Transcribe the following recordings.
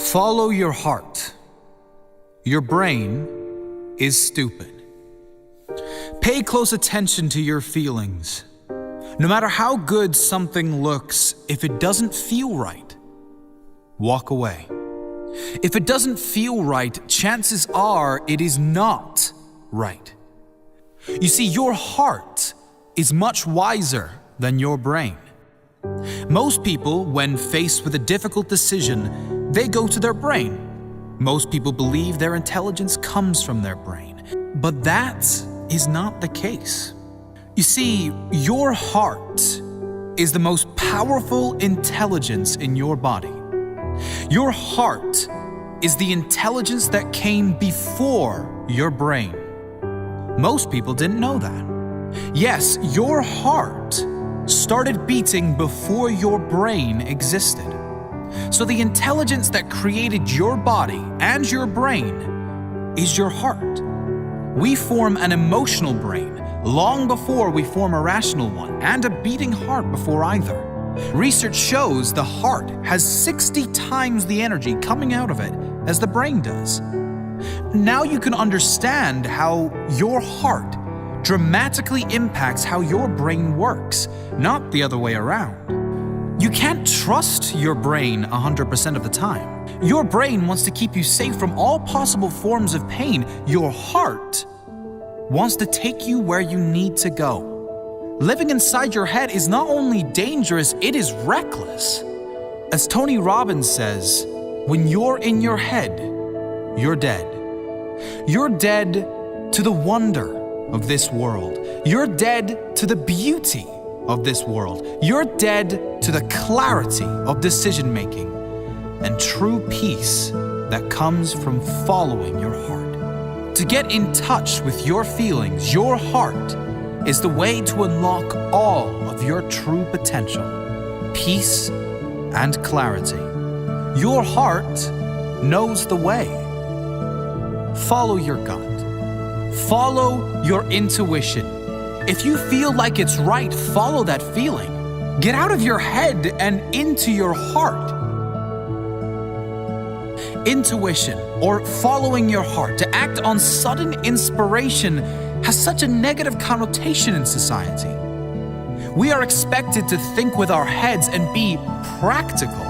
Follow your heart. Your brain is stupid. Pay close attention to your feelings. No matter how good something looks, if it doesn't feel right, walk away. If it doesn't feel right, chances are it is not right. You see, your heart is much wiser than your brain. Most people, when faced with a difficult decision, they go to their brain. Most people believe their intelligence comes from their brain, but that is not the case. You see, your heart is the most powerful intelligence in your body. Your heart is the intelligence that came before your brain. Most people didn't know that. Yes, your heart started beating before your brain existed. So the intelligence that created your body and your brain is your heart. We form an emotional brain long before we form a rational one, and a beating heart before either. Research shows the heart has 60 times the energy coming out of it as the brain does. Now you can understand how your heart dramatically impacts how your brain works, not the other way around. You can't trust your brain 100% of the time. Your brain wants to keep you safe from all possible forms of pain. Your heart wants to take you where you need to go. Living inside your head is not only dangerous, it is reckless. As Tony Robbins says, when you're in your head, you're dead. You're dead to the wonder of this world. You're dead to the beauty of this world. You're dead to the clarity of decision making and true peace that comes from following your heart. To get in touch with your feelings, your heart is the way to unlock all of your true potential, peace and clarity. Your heart knows the way. Follow your gut. Follow your intuition. If you feel like it's right, follow that feeling. Get out of your head and into your heart. Intuition, or following your heart, to act on sudden inspiration, has such a negative connotation in society. We are expected to think with our heads and be practical.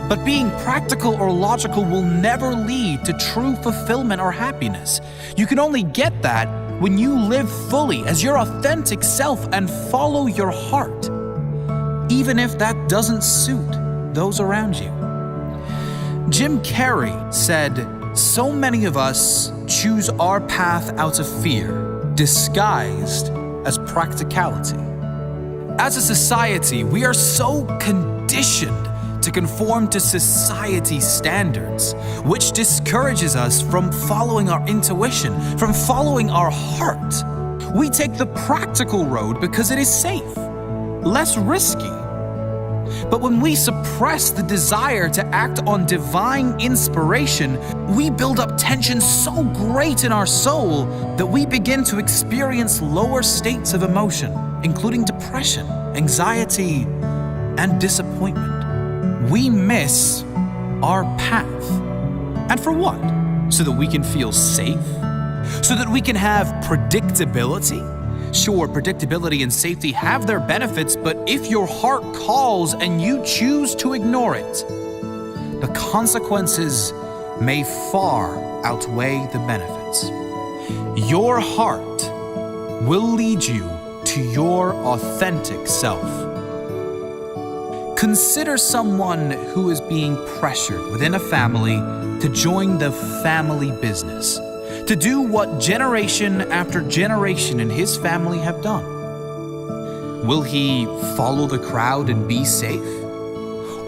But being practical or logical will never lead to true fulfillment or happiness. You can only get that when you live fully as your authentic self and follow your heart, even if that doesn't suit those around you. Jim Carrey said, "So many of us choose our path out of fear, disguised as practicality." As a society, we are so conditioned to conform to society's standards, which discourages us from following our intuition, from following our heart. We take the practical road because it is safe, less risky. But when we suppress the desire to act on divine inspiration, we build up tension so great in our soul that we begin to experience lower states of emotion, including depression, anxiety, and disappointment. We miss our path. And for what? So that we can feel safe? So that we can have predictability? Sure, predictability and safety have their benefits, but if your heart calls and you choose to ignore it, the consequences may far outweigh the benefits. Your heart will lead you to your authentic self. Consider someone who is being pressured within a family to join the family business, to do what generation after generation in his family have done. Will he follow the crowd and be safe?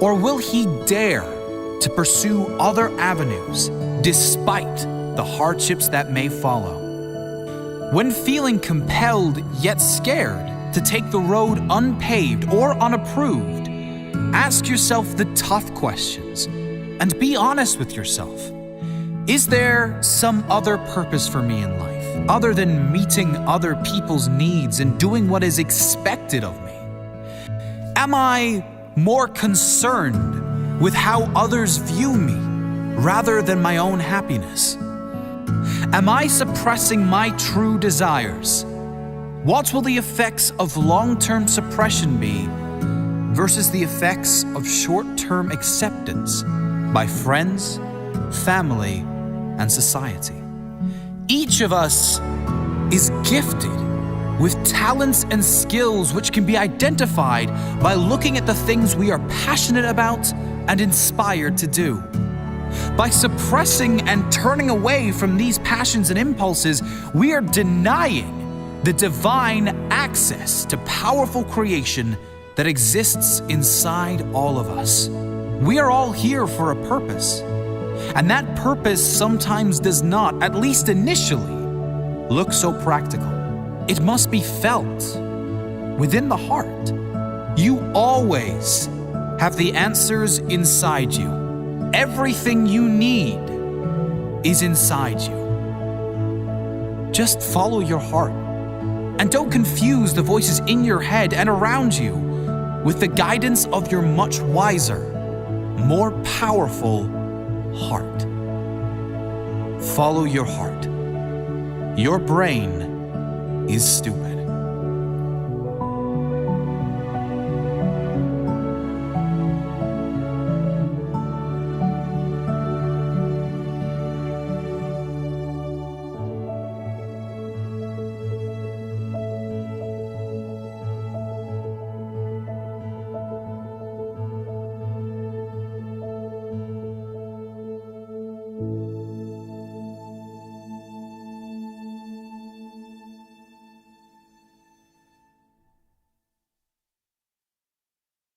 Or will he dare to pursue other avenues despite the hardships that may follow? When feeling compelled yet scared to take the road unpaved or unapproved, ask yourself the tough questions and be honest with yourself. Is there some other purpose for me in life, other than meeting other people's needs and doing what is expected of me? Am I more concerned with how others view me rather than my own happiness? Am I suppressing my true desires? What will the effects of long-term suppression be versus the effects of short-term acceptance by friends, family, and society? Each of us is gifted with talents and skills which can be identified by looking at the things we are passionate about and inspired to do. By suppressing and turning away from these passions and impulses, we are denying the divine access to powerful creation that exists inside all of us. We are all here for a purpose, and that purpose sometimes does not, at least initially, look so practical. It must be felt within the heart. You always have the answers inside you. Everything you need is inside you. Just follow your heart, and don't confuse the voices in your head and around you with the guidance of your much wiser, more powerful heart. Follow your heart. Your brain is stupid.